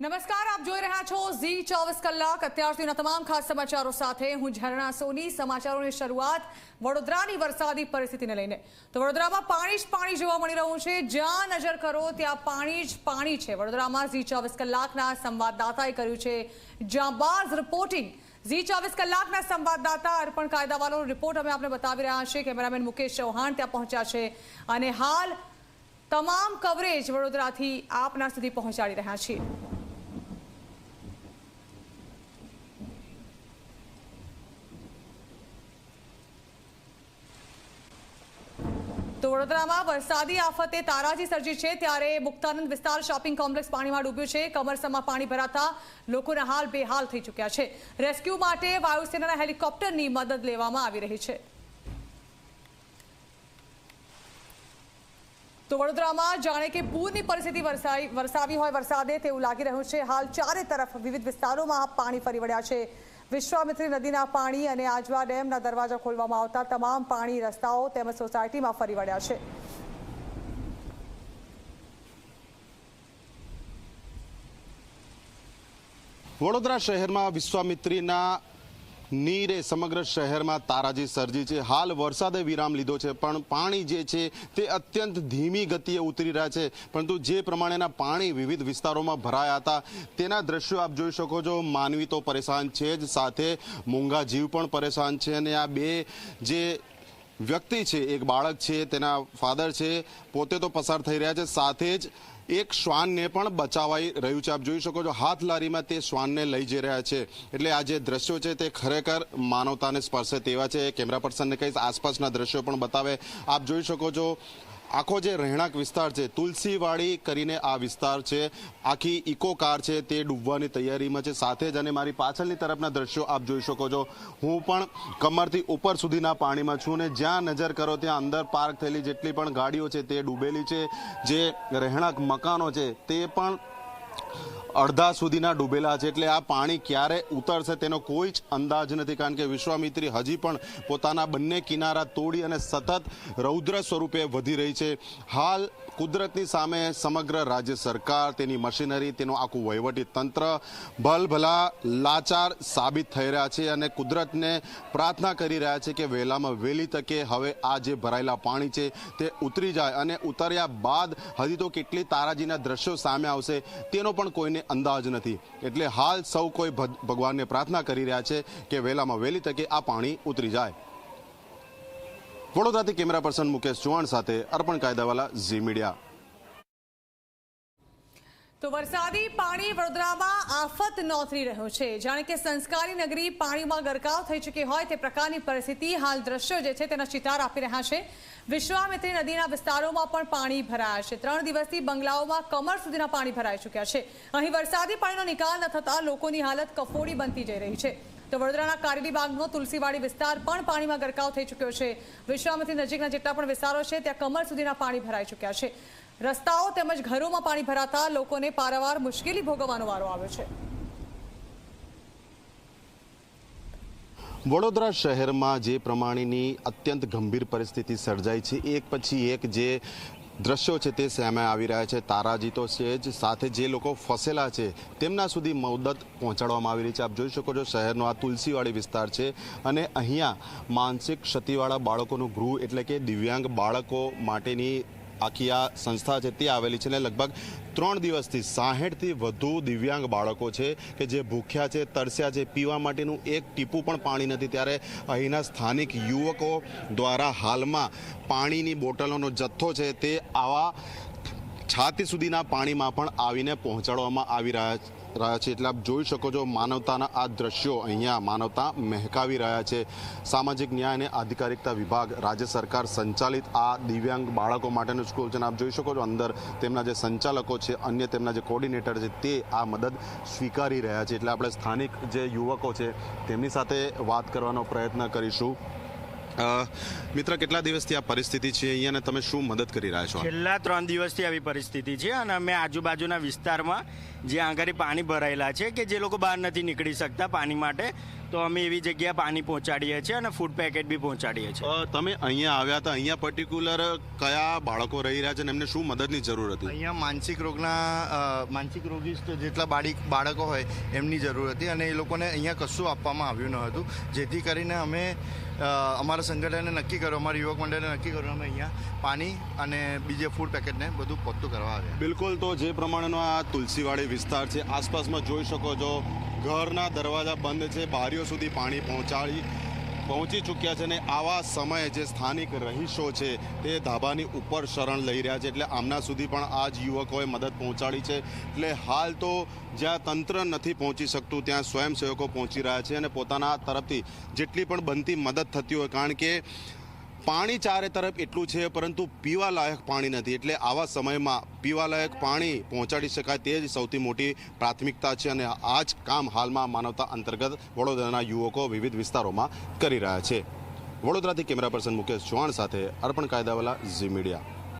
નમસ્કાર, આપ જોઈ રહ્યા છો ઝી 24 કલાક અત્યાર સુધીના તમામ ખાસ સમાચારો સાથે હું ઝરણા સોની। સમાચારોની શરૂઆત વડોદરાની વરસાદી પરિસ્થિતિને લઈને। તો વડોદરામાં પાણી જ પાણી જોવા મળી રહ્યું છે। જ્યાં નજર કરો ત્યાં પાણી જ પાણી છે। વડોદરામાં ઝી 24 કલાકના સંવાદદાતાએ કર્યું છે જાંબાઝ રિપોર્ટિંગ। ઝી 24 કલાકના સંવાદદાતા અર્પણ કાયદાવાલાનો રિપોર્ટ અમે આપને બતાવી રહ્યા છીએ। કેમેરામેન મુકેશ ચૌહાણ ત્યાં પહોંચ્યા છે અને હાલ તમામ કવરેજ વડોદરાથી આપના સુધી પહોંચાડી રહ્યા છીએ। તો વડોદરામાં વરસાદી આફતે તારાજી સર્જી છે ત્યારે મુક્તાનંદ વિસ્તાર શોપિંગ કોમ્પ્લેક્સ પાણીમાં ડૂબ્યું છે। કમરસમાં પાણી ભરાતા લોકોના હાલ બેહાલ થઈ ચૂક્યા છે। રેસ્ક્યુ માટે વાયુસેનાના હેલિકોપ્ટરની મદદ લેવામાં આવી રહી છે। તો વડોદરામાં જાણે કે પૂરની પરિસ્થિતિ વરસાવી હોય વરસાદે તેવું લાગી રહ્યું છે। હાલ ચારે તરફ વિવિધ વિસ્તારોમાં પાણી ફરી વળ્યા છે। વિશ્વામિત્રી નદીના પાણી અને આજવા ડેમના દરવાજા ખોલવામાં આવતા તમામ પાણી રસ્તાઓ તેમજ સોસાયટીમાં ફરી વળ્યા છે। વડોદરા શહેરમાં વિશ્વામિત્રીના નીરે સમગ્ર શહેરમાં તારાજી સર્જી છે। હાલ વરસાદે વિરામ લીધો છે પણ પાણી જે છે તે અત્યંત ધીમી ગતિએ ઉતરી રહ્યા છે। પરંતુ જે પ્રમાણેના પાણી વિવિધ વિસ્તારોમાં ભરાયા હતા તેના દ્રશ્યો આપ જોઈ શકો છો। માનવી તો પરેશાન છે જ, સાથે મૂંગા જીવ પણ પરેશાન છે। અને આ બે જે વ્યક્તિ છે, એક બાળક છે, તેના ફાધર છે, પોતે તો પસાર થઈ રહ્યા છે, સાથે જ એક શ્વાનને પણ બચાવાઈ રહ્યું છે। આપ જોઈ શકો છો હાથ લારીમાં તે શ્વાનને લઈ જઈ રહ્યા છે। એટલે આ જે દ્રશ્યો છે તે ખરેખર માનવતાને સ્પર્શે તેવા છે। કેમેરા પર્સનને કહીશ આસપાસના દ્રશ્યો પણ બતાવે। આપ જોઈ શકો છો આખો જે રહેણાંક વિસ્તાર છે, તુલસીવાડી કરીને આ વિસ્તાર છે, આખી ઇકો કાર છે તે ડૂબવાની તૈયારીમાં છે। સાથે જ અને મારી પાછળની તરફના દ્રશ્યો આપ જોઈ શકો છો, હું પણ કમરથી ઉપર સુધીના પાણીમાં છું ને જ્યાં નજર કરો ત્યાં અંદર પાર્ક થયેલી જેટલી પણ ગાડીઓ છે તે ડૂબેલી છે। જે રહેણાંક મકાનો છે તે પણ અડધા સુધીના ડૂબેલા છે। એટલે આ પાણી ક્યારે ઉતરશે તેનો કોઈ જ અંદાજ નથી, કારણ કે વિશ્વામિત્રી હજી પણ પોતાના બંને કિનારા તોડી અને સતત રૌદ્ર સ્વરૂપે વધી રહી છે। હાલ કુદરતની સામે સમગ્ર રાજ્ય સરકાર, તેની મશીનરી, તેનું આખું વહીવટી તંત્ર ભલભલા લાચાર સાબિત થઈ રહ્યા છે અને કુદરતને પ્રાર્થના કરી રહ્યા છે કે વહેલામાં વહેલી તકે હવે આ જે ભરાયેલા પાણી છે તે ઉતરી જાય અને ઉતર્યા બાદ હજી તો કેટલી તારાજીના દ્રશ્યો સામે આવશે તેનો પણ કોઈને અંદાજ નથી। એટલે હાલ સૌ કોઈ ભગવાનને પ્રાર્થના કરી રહ્યા છે કે વહેલામાં વહેલી તકે આ પાણી ઉતરી જાય। વડોદરાથી કેમેરા પર્સન મુકેશ ચૌહાણ સાથે અર્પણ કાયદાવાલા, ઝી મીડિયા। તો વરસાદી પાણી વડોદરામાં આફત નોતરી રહ્યું છે। જાણે કે સંસ્કારી નગરી પાણીમાં ગરકાવ થઈ ચૂકી હોય તે પ્રકારની પરિસ્થિતિ હાલ દ્રશ્યો જે છે તેના ચિતાર આપી રહ્યા છે। વિશ્વામિત્રી નદીના વિસ્તારોમાં પણ પાણી ભરાયા છે। 3 દિવસથી બંગલાઓમાં કમર સુધીના પાણી ભરાઈ ચૂક્યા છે। અહીં વરસાદી પાણીનો નિકાલ ન થતા લોકોની હાલત કફોડી બનતી જઈ રહી છે। તો વડોદરાના કારેલીબાગનો તુલસીવાડી વિસ્તાર પણ પાણીમાં ગરકાવ થઈ ચૂક્યો છે। વિશ્વામિત્રી નજીકના જેટલા પણ વિસ્તારો છે ત્યાં કમર સુધીના પાણી ભરાઈ ચૂક્યા છે। રસ્તાઓ તેમજ ઘરોમાં પાણી ભરાતા લોકોને પારાવાર મુશ્કેલી ભોગવવાનો વારો આવ્યો છે। વડોદરા શહેરમાં જે પ્રમાણેની અત્યંત ગંભીર પરિસ્થિતિ સર્જાઈ છે, એક પછી એક જે દ્રશ્યો છે તે સામે આવી રહ્યા છે। તારાજી તો છે જ, સાથે જે લોકો ફસેલા છે તેમના સુધી મદદ પહોંચાડવામાં આવી રહી છે। આપ જોઈ શકો છો શહેરનો આ તુલસીવાડી વિસ્તાર છે અને અહીંયા માનસિક ક્ષતિવાળા બાળકોનું ગૃહ એટલે કે દિવ્યાંગ બાળકો માટેની આખી આ સંસ્થા છે તે આવેલી છે। અને લગભગ 3 દિવસથી 60થી વધુ દિવ્યાંગ બાળકો છે કે જે ભૂખ્યા છે, તરસ્યા છે, પીવા માટેનું એક ટીપું પણ પાણી નથી। ત્યારે અહીંના સ્થાનિક યુવકો દ્વારા હાલમાં પાણીની બોટલોનો જથ્થો છે તે આવા છાતી સુધીના પાણીમાં પણ આવીને પહોંચાડવામાં આવી રહ્યા છે। એટલે આપ જોઈ શકો છો માનવતાના આ દ્રશ્યો અહીંયા માનવતા મહેકાવી રહ્યા છે। સામાજિક ન્યાય અને અધિકારિકતા વિભાગ, રાજ્ય સરકાર સંચાલિત આ દિવ્યાંગ બાળકો માટેનું સ્કૂલ છે। આપ જોઈ શકો છો અંદર તેમના જે સંચાલકો છે, અન્ય તેમના જે કોર્ડિનેટર છે તે આ મદદ સ્વીકારી રહ્યા છે। એટલે આપણે સ્થાનિક જે યુવકો છે તેમની સાથે વાત કરવાનો પ્રયત્ન કરીશું। મિત્ર, કેટલા દિવસથી આ પરિસ્થિતિ છે અહીંયા અને તમે શું મદદ કરી રહ્યા છો? છેલ્લા 3 દિવસથી આવી પરિસ્થિતિ છે અને અમે આજુબાજુના વિસ્તારમાં જ્યાં આગળ પાણી ભરાયેલા છે કે જે લોકો બહાર નથી નીકળી શકતા પાણી માટે, તો અમે એવી જગ્યાએ પાણી પહોંચાડીએ છીએ અને ફૂડ પેકેટ બી પહોંચાડીએ છીએ. તમે અહીંયા આવ્યા હતા, અહીંયા પર્ટિક્યુલર કયા બાળકો રહી રહ્યા છે અને એમને શું મદદની જરૂર હતી? અહીંયા માનસિક રોગી જેટલા બાળકો હોય એમની જરૂર હતી અને એ લોકોને અહીંયા કશું આપવામાં આવ્યું ન હતું, જેથી કરીને અમે અમારા સંગઠને નક્કી કર્યું, અમારા યુવક મંડળે નક્કી કર્યું અમે અહીંયા પાણી અને બીજે ફૂડ પેકેટને બધું પહોંચતું કરવા આવ્યા. બિલકુલ, તો જે પ્રમાણેનો આ તુલસીવાડી વિસ્તાર છે, આસપાસમાં જોઈ શકો છો ઘરના દરવાજા બંધ છે, બારીઓ સુધી પાણી પહોંચી ચૂક્યા છે અને આવા સમયે જે સ્થાનિક રહીશો છે તે ધાબાની ઉપર શરણ લઈ રહ્યા છે. એટલે આમના સુધી પણ આ જ યુવકોએ મદદ પહોંચાડી છે. એટલે હાલ તો જ્યાં તંત્ર નથી પહોંચી શકતું ત્યાં સ્વયંસેવકો પહોંચી રહ્યા છે અને પોતાના તરફથી જેટલી પણ બનતી મદદ થતી હોય, કારણ કે પાણી ચારે તરફ એટલું છે પરંતુ પીવા લાયક પાણી નથી. એટલે આવા સમયમાં પીવા લાયક પાણી પહોંચાડી શકાય તે જ સૌથી મોટી પ્રાથમિકતા છે અને આ જ કામ હાલમાં માનવતા અંતર્ગત વડોદરાના યુવકો વિવિધ વિસ્તારોમાં કરી રહ્યા છે. વડોદરાથી કેમેરા પર્સન મુકેશ ચૌહાણ સાથે અર્પણ કાયદાવાલા, ઝી મીડિયા.